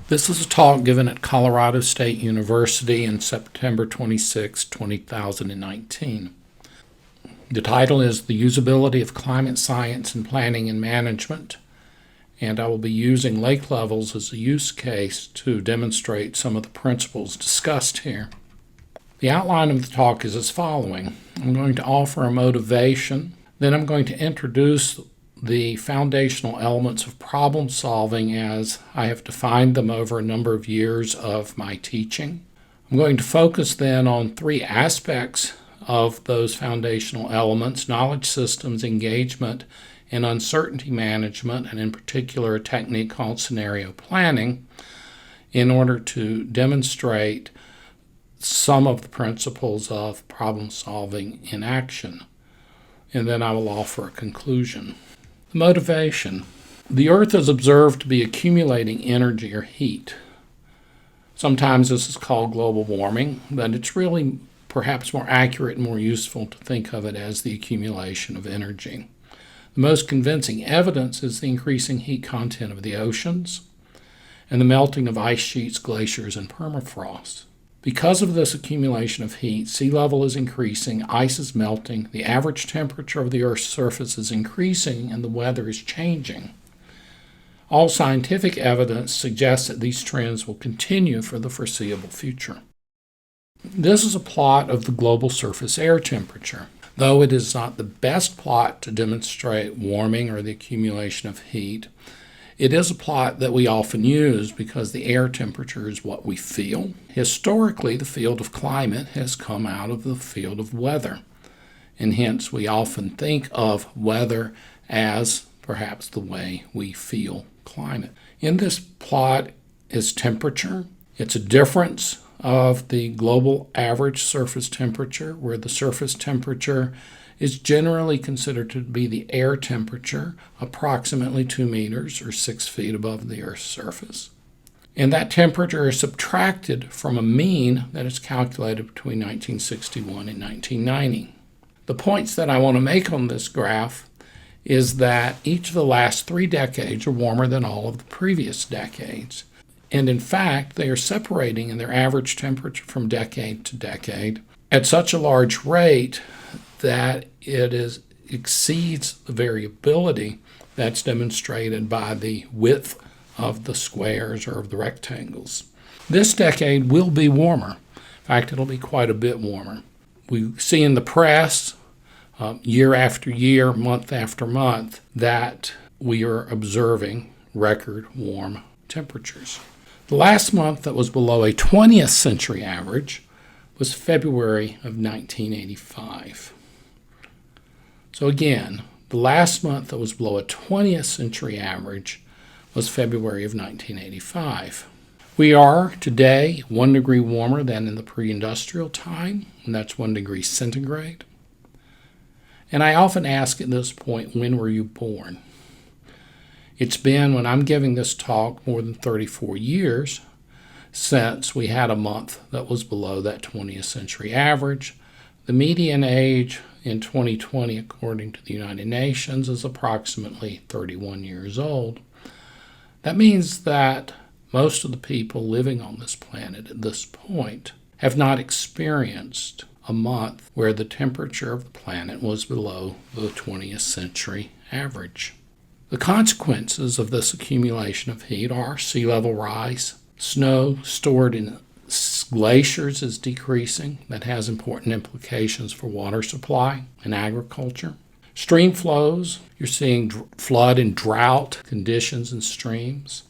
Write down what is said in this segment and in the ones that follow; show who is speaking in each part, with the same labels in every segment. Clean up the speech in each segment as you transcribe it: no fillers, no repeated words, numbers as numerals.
Speaker 1: This is a talk given at Colorado State University in September 26, 2019. The title is The Usability of Climate Science in Planning and Management, and I will be using lake levels as a use case to demonstrate some of the principles discussed here. The outline of the talk is as following. I'm going to offer a motivation, then I'm going to introduce the foundational elements of problem solving as I have defined them over a number of years of my teaching. I'm going to focus then on three aspects of those foundational elements: knowledge systems, engagement, and uncertainty management, and in particular a technique called scenario planning, in order to demonstrate some of the principles of problem solving in action. And then I will offer a conclusion. Motivation. The Earth is observed to be accumulating energy or heat. Sometimes this is called global warming, but it's really perhaps more accurate and more useful to think of it as the accumulation of energy. The most convincing evidence is the increasing heat content of the oceans and the melting of ice sheets, glaciers, and permafrost. Because of this accumulation of heat, sea level is increasing, ice is melting, the average temperature of the Earth's surface is increasing, and the weather is changing. All scientific evidence suggests that these trends will continue for the foreseeable future. This is a plot of the global surface air temperature. Though it is not the best plot to demonstrate warming or the accumulation of heat, it is a plot that we often use because the air temperature is what we feel. Historically, the field of climate has come out of the field of weather, and hence we often think of weather as perhaps the way we feel climate. In this plot is temperature. It's a difference of the global average surface temperature, where the surface temperature is generally considered to be the air temperature, approximately 2 meters or 6 feet above the Earth's surface. And that temperature is subtracted from a mean that is calculated between 1961 and 1990. The points that I want to make on this graph is that each of the last 3 decades are warmer than all of the previous decades. And in fact, they are separating in their average temperature from decade to decade at such a large rate that it exceeds the variability that's demonstrated by the width of the squares or of the rectangles. This decade will be warmer. In fact, it'll be quite a bit warmer. We see in the press year after year, month after month, that we are observing record warm temperatures. The last month that was below a 20th century average was February of 1985. So again, the last month that was below a 20th century average was February of 1985. We are today 1 degree warmer than in the pre-industrial time, and that's 1 degree centigrade. And I often ask at this point, when were you born? It's been, when I'm giving this talk, more than 34 years since we had a month that was below that 20th century average. The median age in 2020, according to the United Nations, is approximately 31 years old. That means that most of the people living on this planet at this point have not experienced a month where the temperature of the planet was below the 20th century average. The consequences of this accumulation of heat are sea level rise, snow stored in glaciers is decreasing. That has important implications for water supply and agriculture. Stream flows, you're seeing flood and drought conditions in streams.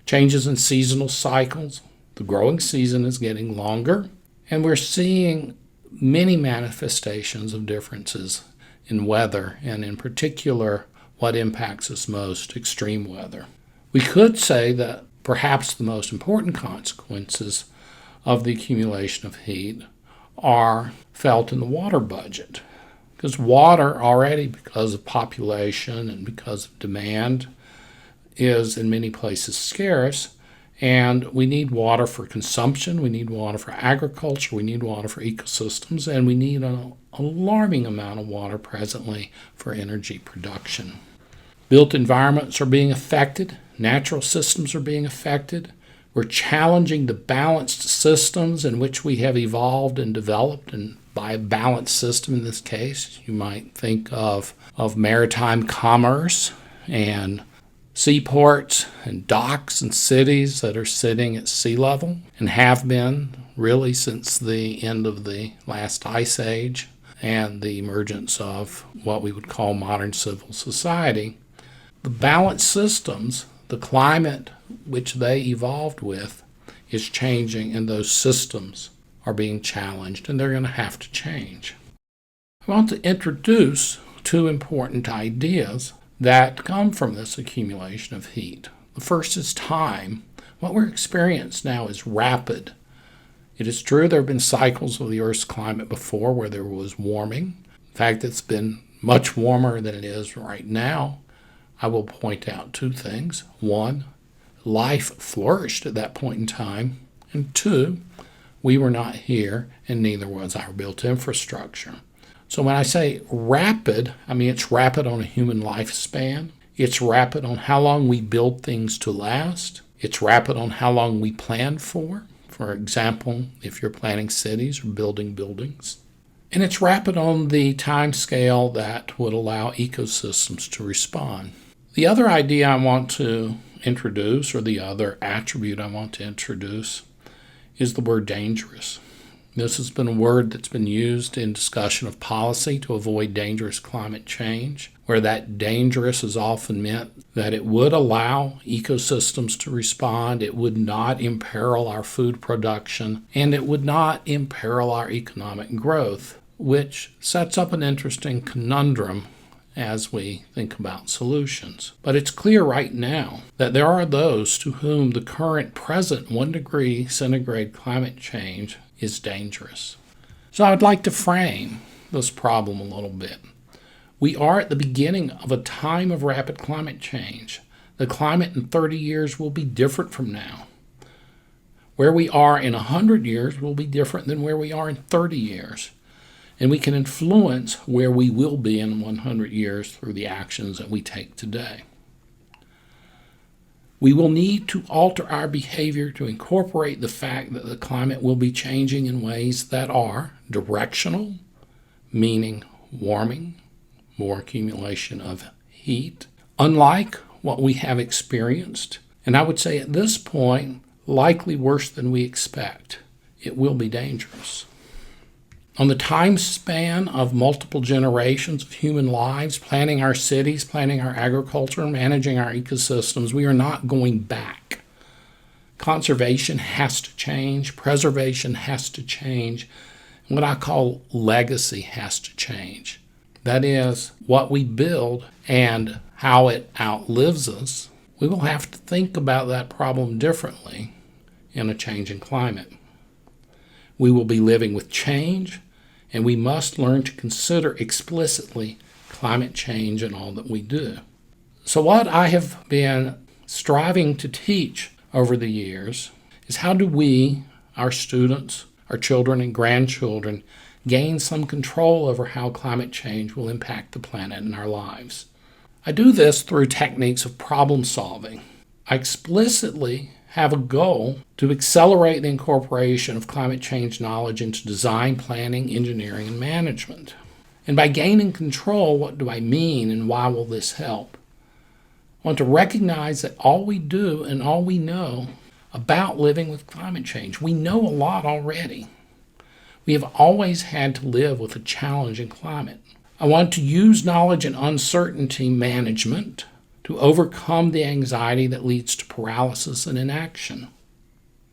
Speaker 1: Changes in seasonal cycles. The growing season is getting longer, and we're seeing many manifestations of differences in weather, and in particular, what impacts us most, extreme weather. We could say that perhaps the most important consequences of the accumulation of heat are felt in the water budget. Because water already, because of population and because of demand, is in many places scarce, and we need water for consumption, we need water for agriculture, we need water for ecosystems, and we need an alarming amount of water presently for energy production. Built environments are being affected, natural systems are being affected, We're challenging the balanced systems in which we have evolved and developed. And by a balanced system in this case, you might think of maritime commerce and seaports and docks and cities that are sitting at sea level and have been really since the end of the last ice age and the emergence of what we would call modern civil society. The balanced systems, the climate which they evolved with, is changing, and those systems are being challenged, and they're going to have to change. I want to introduce two important ideas that come from this accumulation of heat. The first is time. What we're experiencing now is rapid. It is true there have been cycles of the Earth's climate before where there was warming. In fact, it's been much warmer than it is right now. I will point out two things. One, life flourished at that point in time. And two, we were not here, and neither was our built infrastructure. So when I say rapid, I mean it's rapid on a human lifespan. It's rapid on how long we build things to last. It's rapid on how long we plan for. For example, if you're planning cities or building buildings. And it's rapid on the time scale that would allow ecosystems to respond. The other idea I want to introduce, or the other attribute I want to introduce, is the word dangerous. This has been a word that's been used in discussion of policy to avoid dangerous climate change, where that dangerous is often meant that it would allow ecosystems to respond, it would not imperil our food production, and it would not imperil our economic growth, which sets up an interesting conundrum as we think about solutions. But it's clear right now that there are those to whom the current present 1 degree centigrade climate change is dangerous. So I would like to frame this problem a little bit. We are at the beginning of a time of rapid climate change. The climate in 30 years will be different from now. Where we are in 100 years will be different than where we are in 30 years. And we can influence where we will be in 100 years through the actions that we take today. We will need to alter our behavior to incorporate the fact that the climate will be changing in ways that are directional, meaning warming, more accumulation of heat, unlike what we have experienced, and I would say at this point, likely worse than we expect. It will be dangerous. On the time span of multiple generations of human lives, planning our cities, planning our agriculture, managing our ecosystems, we are not going back. Conservation has to change, preservation has to change, and what I call legacy has to change. That is, what we build and how it outlives us. We will have to think about that problem differently in a changing climate. We will be living with change, and we must learn to consider explicitly climate change in all that we do. So what I have been striving to teach over the years is how do we, our students, our children and grandchildren, gain some control over how climate change will impact the planet and our lives. I do this through techniques of problem solving. I explicitly have a goal to accelerate the incorporation of climate change knowledge into design, planning, engineering, and management. And by gaining control, what do I mean and why will this help? I want to recognize that all we do and all we know about living with climate change, we know a lot already. We have always had to live with a challenging climate. I want to use knowledge and uncertainty management to overcome the anxiety that leads to paralysis and inaction.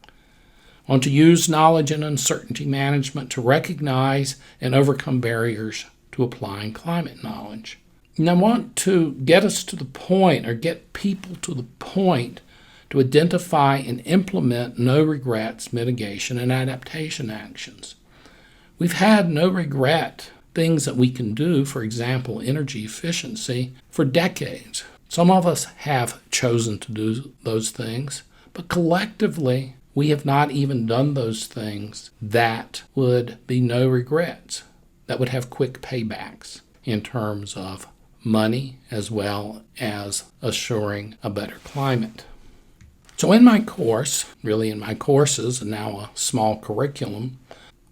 Speaker 1: I want to use knowledge and uncertainty management to recognize and overcome barriers to applying climate knowledge. And I want to get us to the point, or get people to the point, to identify and implement no regrets mitigation and adaptation actions. We've had no regret things that we can do, for example, energy efficiency, for decades. Some of us have chosen to do those things, but collectively, we have not even done those things that would be no regrets, that would have quick paybacks in terms of money as well as assuring a better climate. So So in my course, really in my courses and now a small curriculum,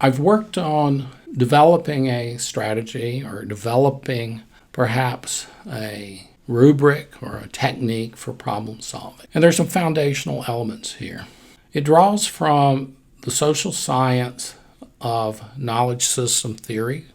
Speaker 1: I've worked on developing a strategy or developing perhaps a rubric or a technique for problem solving. And there's some foundational elements here. It draws from the social science of knowledge system theory,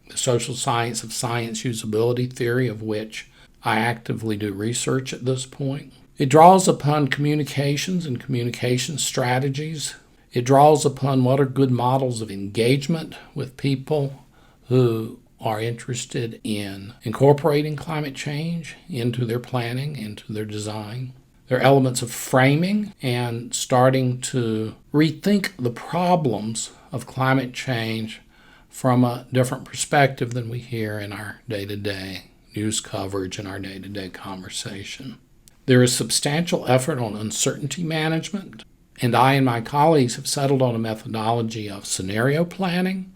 Speaker 1: the social science of science usability theory, of which I actively do research at this point. It draws upon communications and communication strategies. It draws upon what are good models of engagement with people who are interested in incorporating climate change into their planning, into their design. There are elements of framing and starting to rethink the problems of climate change from a different perspective than we hear in our day-to-day news coverage and our day-to-day conversation. There is substantial effort on uncertainty management, and I and my colleagues have settled on a methodology of scenario planning.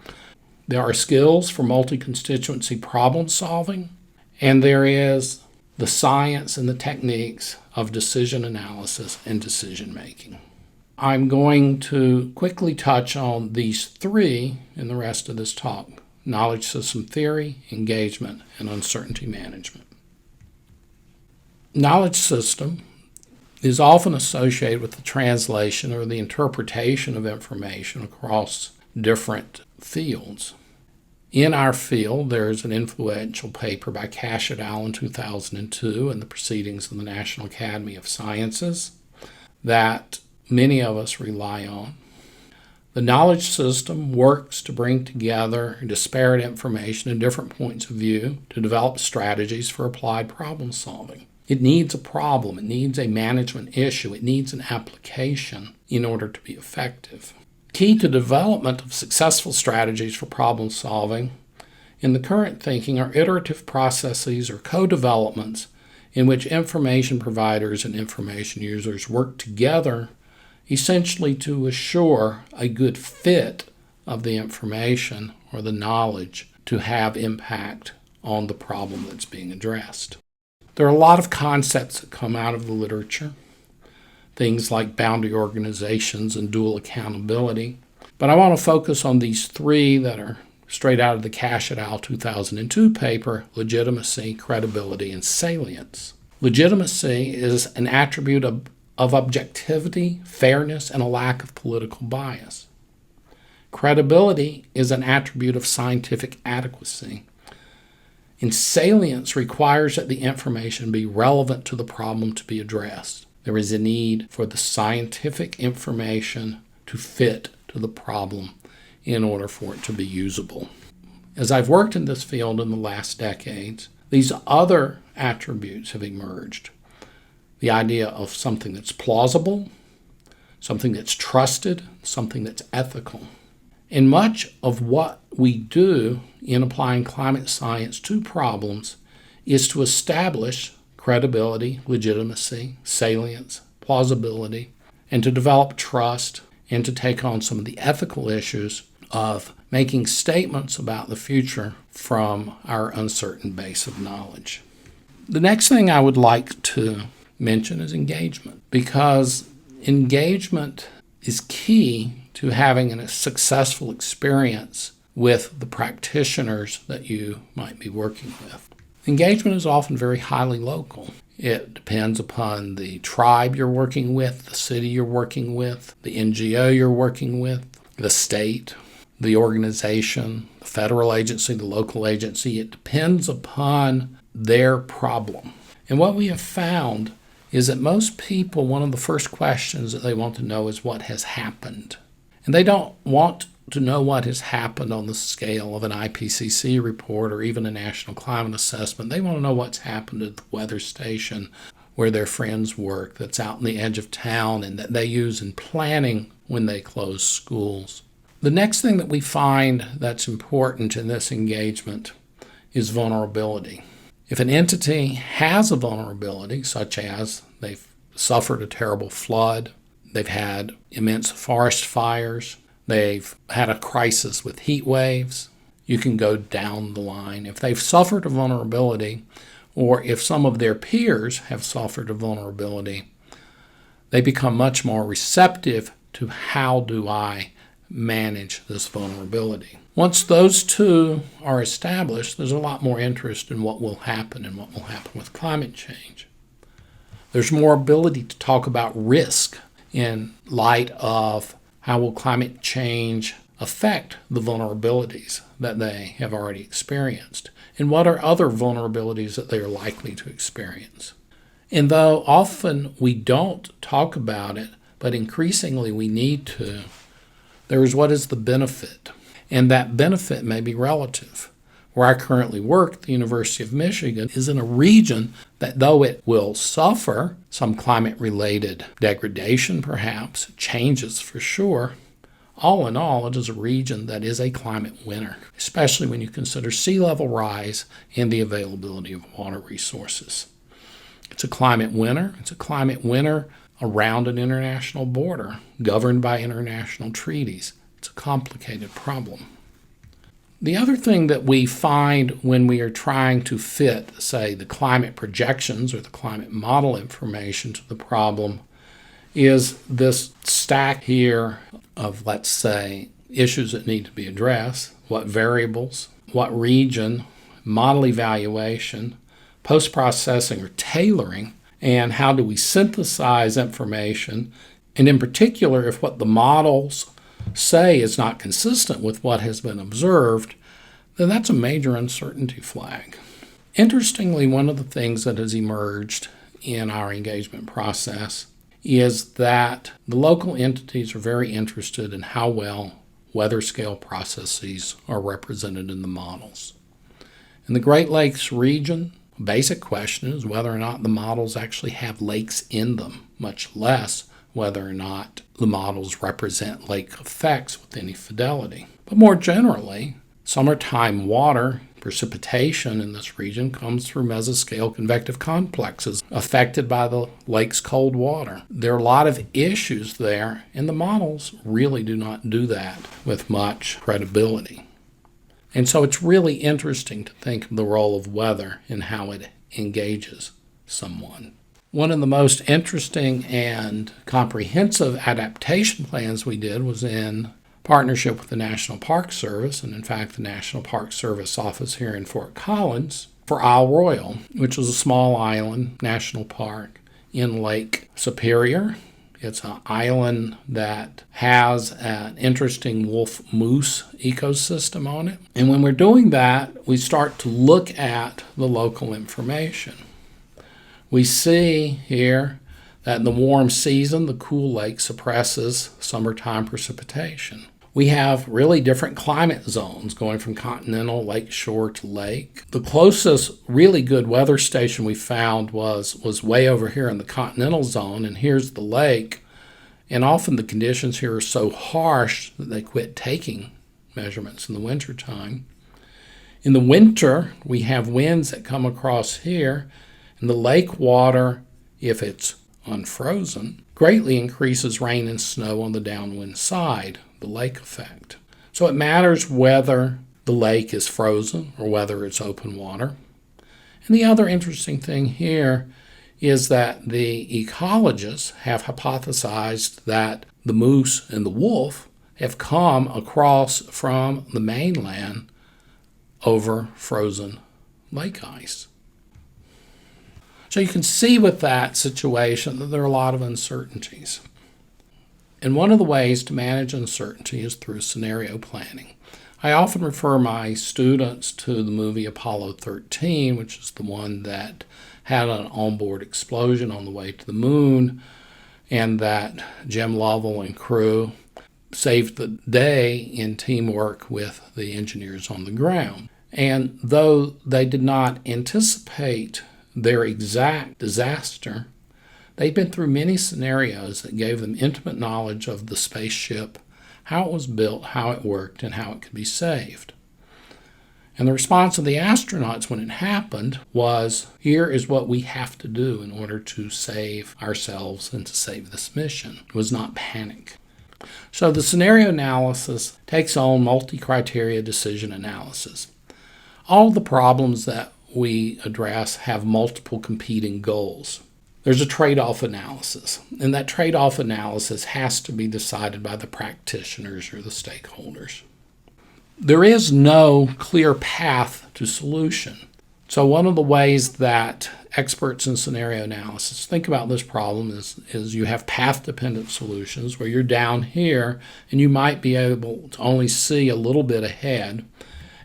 Speaker 1: There are skills for multi-constituency problem solving, and there is the science and the techniques of decision analysis and decision making. I'm going to quickly touch on these three in the rest of this talk: knowledge system theory, engagement, and uncertainty management. Knowledge system is often associated with the translation or the interpretation of information across different fields. In our field, there's an influential paper by Cash et al. In 2002 in the Proceedings of the National Academy of Sciences that many of us rely on. The knowledge system works to bring together disparate information and different points of view to develop strategies for applied problem solving. It needs a problem, it needs a management issue, it needs an application in order to be effective. Key to development of successful strategies for problem solving in the current thinking are iterative processes or co-developments in which information providers and information users work together essentially to assure a good fit of the information or the knowledge to have impact on the problem that's being addressed. There are a lot of concepts that come out of the literature, things like boundary organizations and dual accountability. But I want to focus on these three that are straight out of the Cash et al. 2002 paper: legitimacy, credibility, and salience. Legitimacy is an attribute of objectivity, fairness, and a lack of political bias. Credibility is an attribute of scientific adequacy. And salience requires that the information be relevant to the problem to be addressed. There is a need for the scientific information to fit to the problem in order for it to be usable. As I've worked in this field in the last decades, these other attributes have emerged. The idea of something that's plausible, something that's trusted, something that's ethical. And much of what we do in applying climate science to problems is to establish credibility, legitimacy, salience, plausibility, and to develop trust and to take on some of the ethical issues of making statements about the future from our uncertain base of knowledge. The next thing I would like to mention is engagement, because engagement is key to having a successful experience with the practitioners that you might be working with. Engagement is often very highly local. It depends upon the tribe you're working with, the city you're working with, the NGO you're working with, the state, the organization, the federal agency, the local agency. It depends upon their problem. And what we have found is that most people, one of the first questions that they want to know is what has happened. And they don't want to know what has happened on the scale of an IPCC report or even a national climate assessment. They want to know what's happened at the weather station where their friends work, that's out on the edge of town and that they use in planning when they close schools. The next thing that we find that's important in this engagement is vulnerability. If an entity has a vulnerability, such as they've suffered a terrible flood, they've had immense forest fires, they've had a crisis with heat waves, you can go down the line. If they've suffered a vulnerability, or if some of their peers have suffered a vulnerability, they become much more receptive to how do I manage this vulnerability. Once those two are established, there's a lot more interest in what will happen and what will happen with climate change. There's more ability to talk about risk in light of how will climate change affect the vulnerabilities that they have already experienced, and what are other vulnerabilities that they are likely to experience. And though often we don't talk about it, but increasingly we need to, there is what is the benefit, and that benefit may be relative. Where I currently work, the University of Michigan, is in a region that, though it will suffer some climate-related degradation perhaps, changes for sure, all in all, it is a region that is a climate winner, especially when you consider sea level rise and the availability of water resources. It's a climate winner. It's a climate winner around an international border, governed by international treaties. It's a complicated problem. The other thing that we find when we are trying to fit, say, the climate projections or the climate model information to the problem is this stack here of, let's say, issues that need to be addressed, what variables, what region, model evaluation, post-processing or tailoring, and how do we synthesize information, and in particular, if what the models say is not consistent with what has been observed, then that's a major uncertainty flag. Interestingly, one of the things that has emerged in our engagement process is that the local entities are very interested in how well weather scale processes are represented in the models. In the Great Lakes region, a basic question is whether or not the models actually have lakes in them, much less whether or not the models represent lake effects with any fidelity. But more generally, summertime water precipitation in this region comes through mesoscale convective complexes affected by the lake's cold water. There are a lot of issues there, and the models really do not do that with much credibility. And so it's really interesting to think of the role of weather and how it engages someone. One of the most interesting and comprehensive adaptation plans we did was in partnership with the National Park Service, and in fact the National Park Service office here in Fort Collins, for Isle Royale, which is a small island national park in Lake Superior. It's an island that has an interesting wolf-moose ecosystem on it. And when we're doing that, we start to look at the local information. We see here that in the warm season, the cool lake suppresses summertime precipitation. We have really different climate zones going from continental, lake shore to lake. The closest really good weather station we found was way over here in the continental zone, and here's the lake. And often the conditions here are so harsh that they quit taking measurements in the wintertime. In the winter, we have winds that come across here, and the lake water, if it's unfrozen, greatly increases rain and snow on the downwind side, the lake effect. So it matters whether the lake is frozen or whether it's open water. And the other interesting thing here is that the ecologists have hypothesized that the moose and the wolf have come across from the mainland over frozen lake ice. So you can see with that situation that there are a lot of uncertainties. And one of the ways to manage uncertainty is through scenario planning. I often refer my students to the movie Apollo 13, which is the one that had an onboard explosion on the way to the moon, and that Jim Lovell and crew saved the day in teamwork with the engineers on the ground. And though they did not anticipate their exact disaster, they'd been through many scenarios that gave them intimate knowledge of the spaceship, how it was built, how it worked, and how it could be saved. And the response of the astronauts when it happened was, here is what we have to do in order to save ourselves and to save this mission. It was not panic. So the scenario analysis takes on multi-criteria decision analysis. All the problems that we address have multiple competing goals. there's a trade-off analysis, and that trade-off analysis has to be decided by the practitioners or the stakeholders. There is no clear path to solution. So one of the ways that experts in scenario analysis think about this problem is you have path-dependent solutions where you're down here and you might be able to only see a little bit ahead.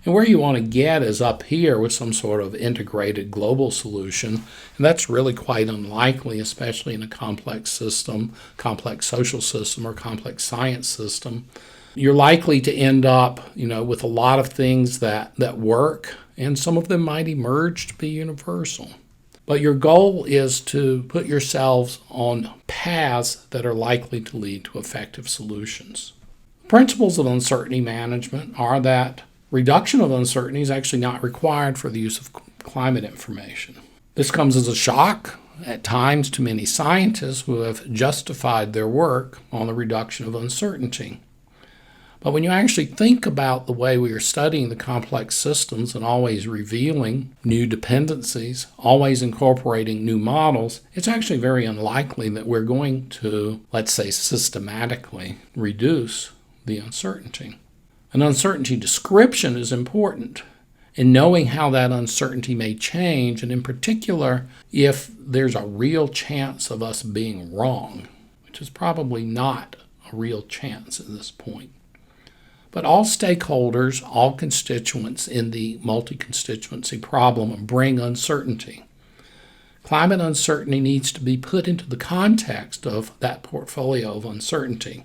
Speaker 1: And where you want to get is up here with some sort of integrated global solution. And that's really quite unlikely, especially in a complex system, complex social system, or complex science system. You're likely to end up, with a lot of things that work, and some of them might emerge to be universal. But your goal is to put yourselves on paths that are likely to lead to effective solutions. Principles of uncertainty management are that reduction of uncertainty is actually not required for the use of climate information. This comes as a shock at times to many scientists who have justified their work on the reduction of uncertainty. But when you actually think about the way we are studying the complex systems and always revealing new dependencies, always incorporating new models, it's actually very unlikely that we're going to, let's say, systematically reduce the uncertainty. An uncertainty description is important in knowing how that uncertainty may change, and in particular, if there's a real chance of us being wrong, which is probably not a real chance at this point. But all stakeholders, all constituents in the multi-constituency problem bring uncertainty. Climate uncertainty needs to be put into the context of that portfolio of uncertainty.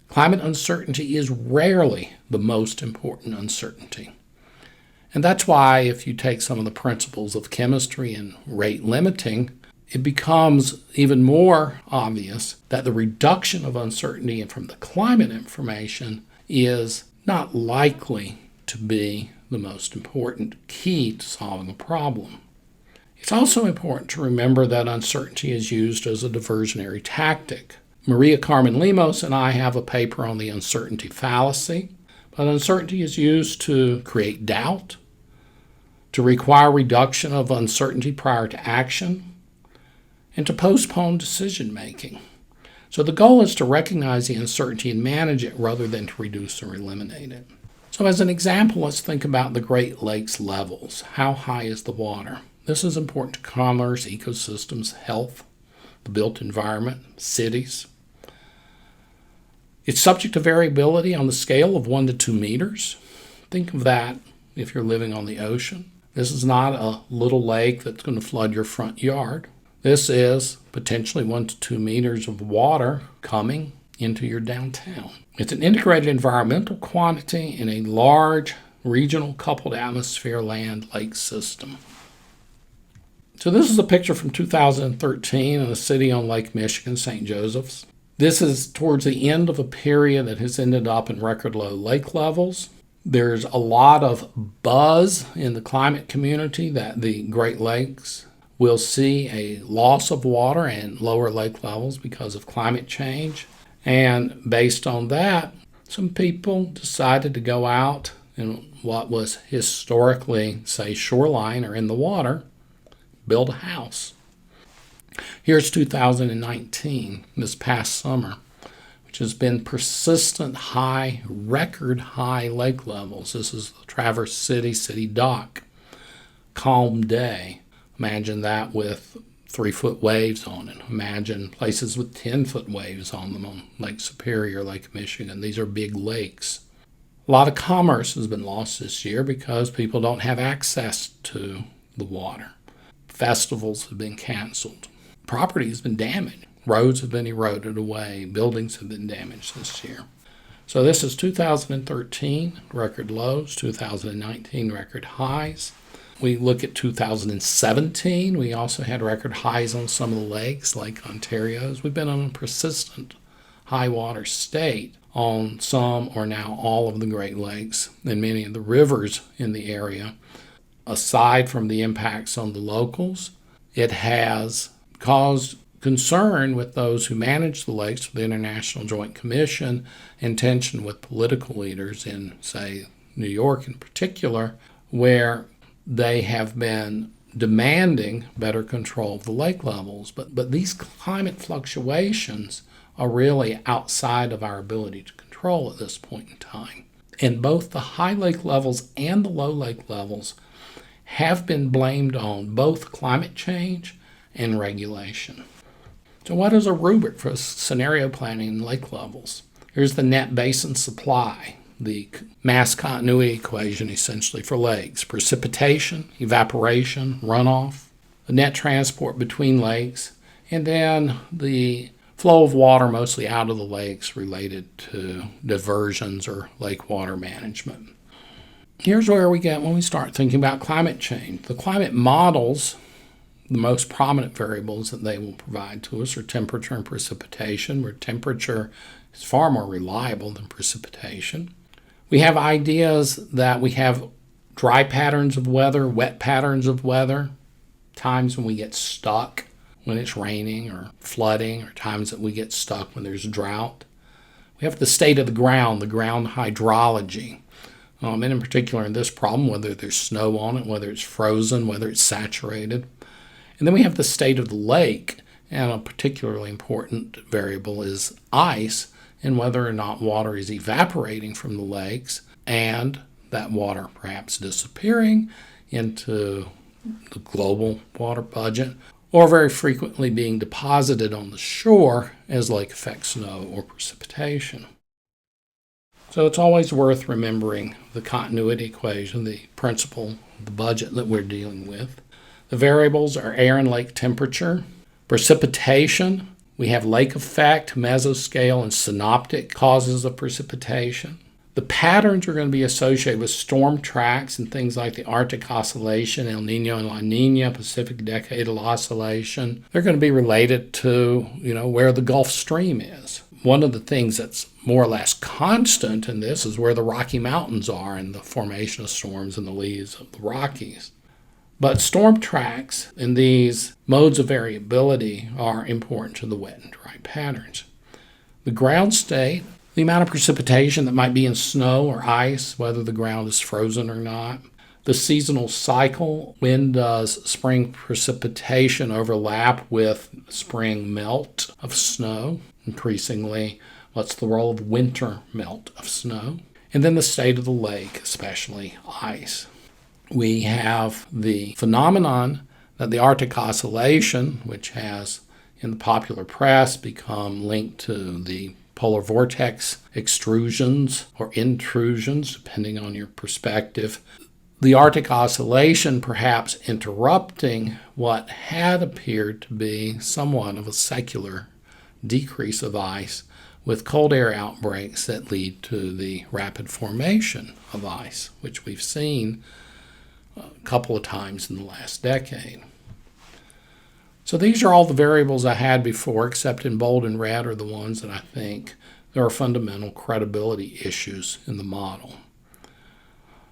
Speaker 1: Climate uncertainty is rarely the most important uncertainty. And that's why if you take some of the principles of chemistry and rate limiting, it becomes even more obvious that the reduction of uncertainty from the climate information is not likely to be the most important key to solving a problem. It's also important to remember that uncertainty is used as a diversionary tactic. Maria Carmen Lemos and I have a paper on the uncertainty fallacy, but uncertainty is used to create doubt, to require reduction of uncertainty prior to action, and to postpone decision making. So the goal is to recognize the uncertainty and manage it rather than to reduce or eliminate it. So as an example, let's think about the Great Lakes levels. How high is the water? This is important to commerce, ecosystems, health, the built environment, cities. It's subject to variability on the scale of 1 to 2 meters. Think of that if you're living on the ocean. This is not a little lake that's going to flood your front yard. This is potentially 1 to 2 meters of water coming into your downtown. It's an integrated environmental quantity in a large regional coupled atmosphere land lake system. So this is a picture from 2013 in a city on Lake Michigan, St. Joseph's. This is towards the end of a period that has ended up in record low lake levels. There's a lot of buzz in the climate community that the Great Lakes will see a loss of water and lower lake levels because of climate change. And based on that, some people decided to go out in what was historically, say, shoreline or in the water, build a house. Here's 2019, this past summer, which has been persistent high, record high lake levels. This is the Traverse City dock. Calm day. Imagine that with 3-foot waves on it. Imagine places with 10-foot waves on them on Lake Superior, Lake Michigan. These are big lakes. A lot of commerce has been lost this year because people don't have access to the water. Festivals have been canceled. Property has been damaged. Roads have been eroded away. Buildings have been damaged this year. So this is 2013, record lows, 2019, record highs. We look at 2017. We also had record highs on some of the lakes, like Ontario's. We've been on a persistent high water state on some or now all of the Great Lakes and many of the rivers in the area. Aside from the impacts on the locals, it has caused concern with those who manage the lakes, the International Joint Commission, and tension with political leaders in, say, New York in particular, where they have been demanding better control of the lake levels. But these climate fluctuations are really outside of our ability to control at this point in time. And both the high lake levels and the low lake levels have been blamed on both climate change and regulation. So what is a rubric for scenario planning in lake levels? Here's the net basin supply, the mass continuity equation essentially for lakes: precipitation, evaporation, runoff, the net transport between lakes, and then the flow of water mostly out of the lakes related to diversions or lake water management. Here's where we get when we start thinking about climate change. The climate models, the most prominent variables that they will provide to us are temperature and precipitation, where temperature is far more reliable than precipitation. We have ideas that we have dry patterns of weather, wet patterns of weather, times when we get stuck when it's raining or flooding, or times that we get stuck when there's drought. We have the state of the ground hydrology, and in particular in this problem, whether there's snow on it, whether it's frozen, whether it's saturated. And then we have the state of the lake, and a particularly important variable is ice, and whether or not water is evaporating from the lakes, and that water perhaps disappearing into the global water budget, or very frequently being deposited on the shore as lake effect snow or precipitation. So it's always worth remembering the continuity equation, the principle, the budget that we're dealing with. The variables are air and lake temperature, precipitation. We have lake effect, mesoscale, and synoptic causes of precipitation. The patterns are going to be associated with storm tracks and things like the Arctic Oscillation, El Nino and La Nina, Pacific Decadal Oscillation. They're going to be related to, where the Gulf Stream is. One of the things that's more or less constant in this is where the Rocky Mountains are and the formation of storms in the leaves of the Rockies. But storm tracks and these modes of variability are important to the wet and dry patterns. The ground state, the amount of precipitation that might be in snow or ice, whether the ground is frozen or not. The seasonal cycle, when does spring precipitation overlap with spring melt of snow? Increasingly, what's the role of winter melt of snow? And then the state of the lake, especially ice. We have the phenomenon that the Arctic Oscillation, which has in the popular press become linked to the polar vortex extrusions or intrusions, depending on your perspective. The Arctic Oscillation perhaps interrupting what had appeared to be somewhat of a secular decrease of ice, with cold air outbreaks that lead to the rapid formation of ice, which we've seen a couple of times in the last decade. So these are all the variables I had before, except in bold and red are the ones that I think there are fundamental credibility issues in the model.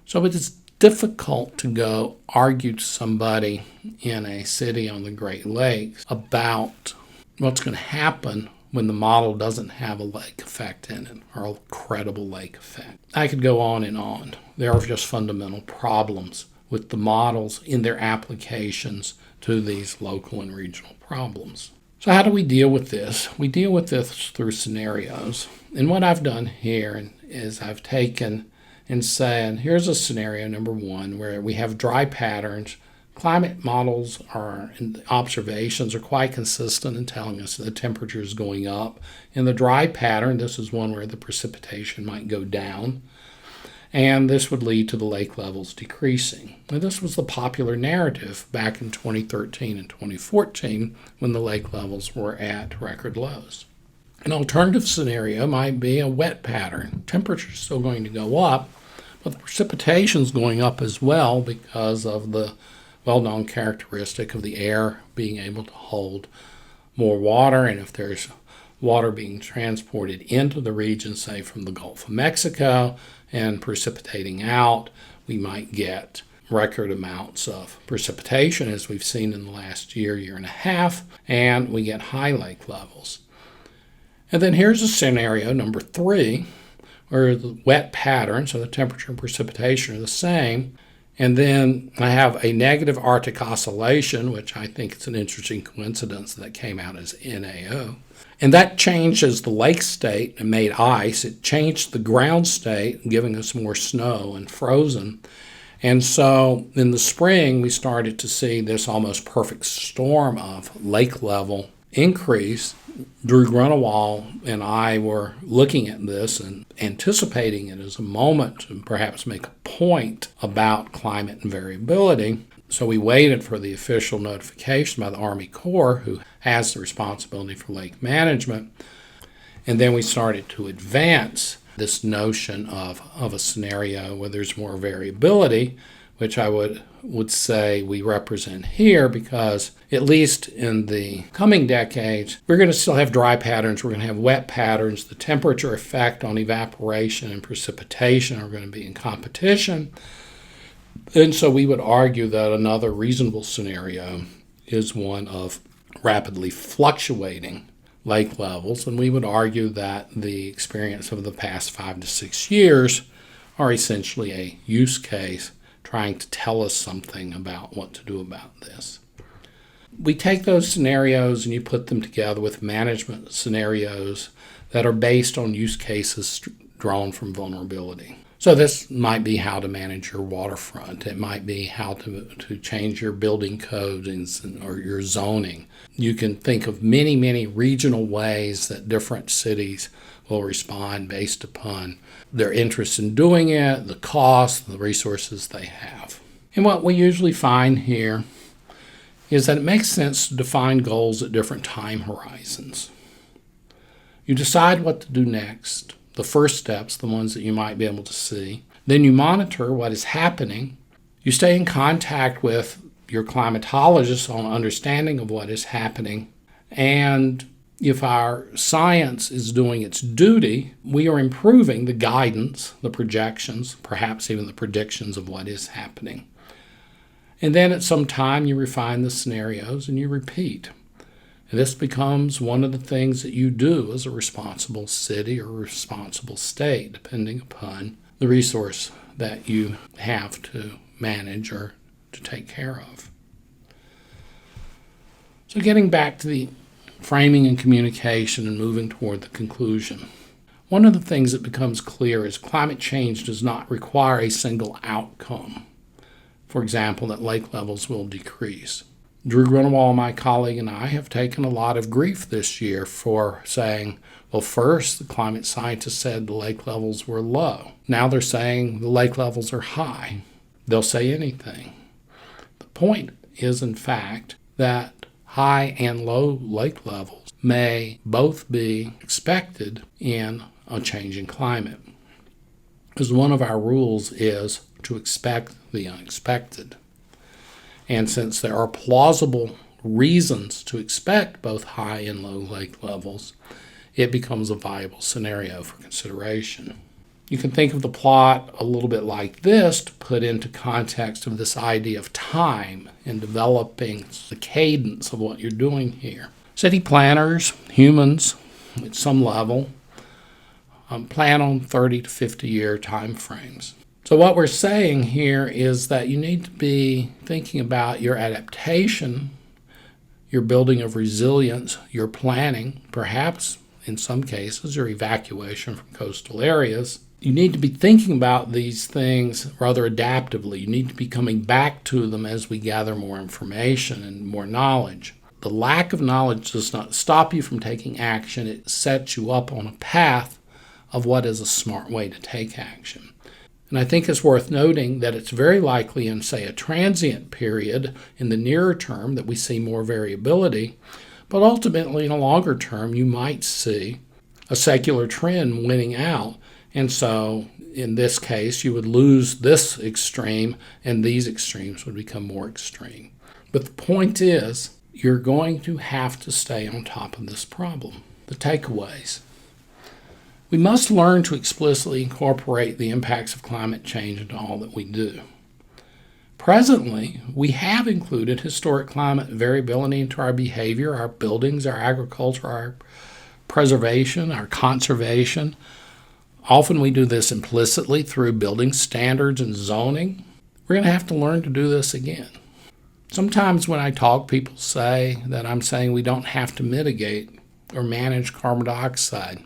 Speaker 1: So it is difficult to go argue to somebody in a city on the Great Lakes about what's going to happen when the model doesn't have a lake effect in it, or a credible lake effect. I could go on and on. There are just fundamental problems with the models in their applications to these local and regional problems. So how do we deal with this? We deal with this through scenarios. And what I've done here is I've taken and said, here's a scenario number one where we have dry patterns. Climate models and observations are quite consistent in telling us that the temperature is going up. In the dry pattern, this is one where the precipitation might go down, and this would lead to the lake levels decreasing. Now, this was the popular narrative back in 2013 and 2014 when the lake levels were at record lows. An alternative scenario might be a wet pattern. Temperature is still going to go up, but the precipitation is going up as well because of the well-known characteristic of the air being able to hold more water, and if there's water being transported into the region, say from the Gulf of Mexico, and precipitating out, we might get record amounts of precipitation, as we've seen in the last year and a half, and we get high lake levels. And then here's a scenario, number 3, where the wet pattern, so the temperature and precipitation are the same, And then I have a negative Arctic oscillation, which I think is an interesting coincidence that came out as NAO. And that changes the lake state and made ice. It changed the ground state, giving us more snow and frozen. And so in the spring, we started to see this almost perfect storm of lake level increase. Drew Grunewald and I were looking at this and anticipating it as a moment to perhaps make a point about climate and variability. So we waited for the official notification by the Army Corps, who has the responsibility for lake management. And then we started to advance this notion of a scenario where there's more variability, which I would say we represent here, because at least in the coming decades, we're going to still have dry patterns, we're going to have wet patterns, the temperature effect on evaporation and precipitation are going to be in competition. And so we would argue that another reasonable scenario is one of rapidly fluctuating lake levels, and we would argue that the experience of the past 5 to 6 years are essentially a use case trying to tell us something about what to do about this. We take those scenarios and you put them together with management scenarios that are based on use cases drawn from vulnerability. So this might be how to manage your waterfront. It might be how to change your building codes or your zoning. You can think of many, many regional ways that different cities will respond based upon their interest in doing it, the cost, the resources they have. And what we usually find here is that it makes sense to define goals at different time horizons. You decide what to do next. The first steps, the ones that you might be able to see. Then you monitor what is happening. You stay in contact with your climatologists on understanding of what is happening. And if our science is doing its duty, we are improving the guidance, the projections, perhaps even the predictions of what is happening. And then at some time you refine the scenarios and you repeat. This becomes one of the things that you do as a responsible city or responsible state, depending upon the resource that you have to manage or to take care of. So getting back to the framing and communication and moving toward the conclusion, one of the things that becomes clear is climate change does not require a single outcome. For example, that lake levels will decrease. Drew Grunewald, my colleague, and I have taken a lot of grief this year for saying, well, first the climate scientists said the lake levels were low. Now they're saying the lake levels are high. They'll say anything. The point is, in fact, that high and low lake levels may both be expected in a changing climate. Because one of our rules is to expect the unexpected. And since there are plausible reasons to expect both high and low lake levels, it becomes a viable scenario for consideration. You can think of the plot a little bit like this to put into context of this idea of time and developing the cadence of what you're doing here. City planners, humans at some level, plan on 30 to 50 year time frames. So what we're saying here is that you need to be thinking about your adaptation, your building of resilience, your planning, perhaps in some cases your evacuation from coastal areas. You need to be thinking about these things rather adaptively. You need to be coming back to them as we gather more information and more knowledge. The lack of knowledge does not stop you from taking action. It sets you up on a path of what is a smart way to take action. And I think it's worth noting that it's very likely in, say, a transient period in the nearer term that we see more variability, but ultimately in a longer term you might see a secular trend winning out. And so in this case you would lose this extreme and these extremes would become more extreme. But the point is, you're going to have to stay on top of this problem. The takeaways. We must learn to explicitly incorporate the impacts of climate change into all that we do. Presently, we have included historic climate variability into our behavior, our buildings, our agriculture, our preservation, our conservation. Often we do this implicitly through building standards and zoning. We're going to have to learn to do this again. Sometimes when I talk, people say that I'm saying we don't have to mitigate or manage carbon dioxide.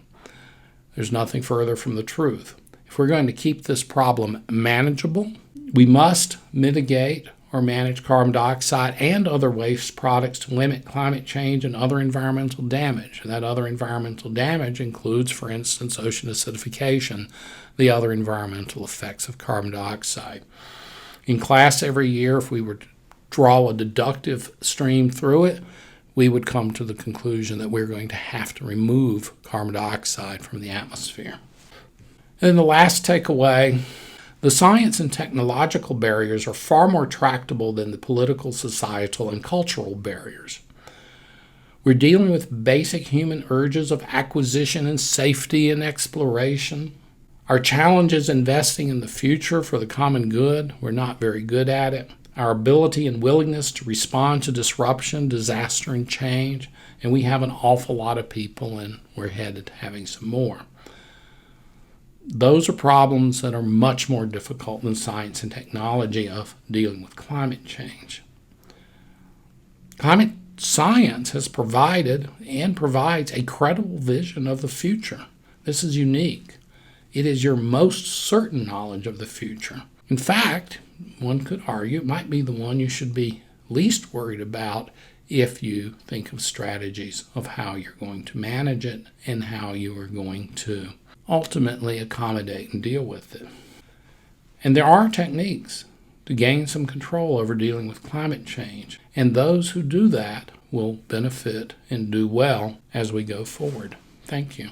Speaker 1: There's nothing further from the truth. If we're going to keep this problem manageable, we must mitigate or manage carbon dioxide and other waste products to limit climate change and other environmental damage. And that other environmental damage includes, for instance, ocean acidification, the other environmental effects of carbon dioxide. In class every year, if we were to draw a deductive stream through it, we would come to the conclusion that we're going to have to remove carbon dioxide from the atmosphere. And then the last takeaway, the science and technological barriers are far more tractable than the political, societal, and cultural barriers. We're dealing with basic human urges of acquisition and safety and exploration. Our challenge is investing in the future for the common good. We're not very good at it. Our ability and willingness to respond to disruption, disaster, and change, and we have an awful lot of people, and we're headed to having some more. Those are problems that are much more difficult than science and technology of dealing with climate change. Climate science has provided and provides a credible vision of the future. This is unique. It is your most certain knowledge of the future. In fact, one could argue it might be the one you should be least worried about if you think of strategies of how you're going to manage it and how you are going to ultimately accommodate and deal with it. And there are techniques to gain some control over dealing with climate change, and those who do that will benefit and do well as we go forward. Thank you.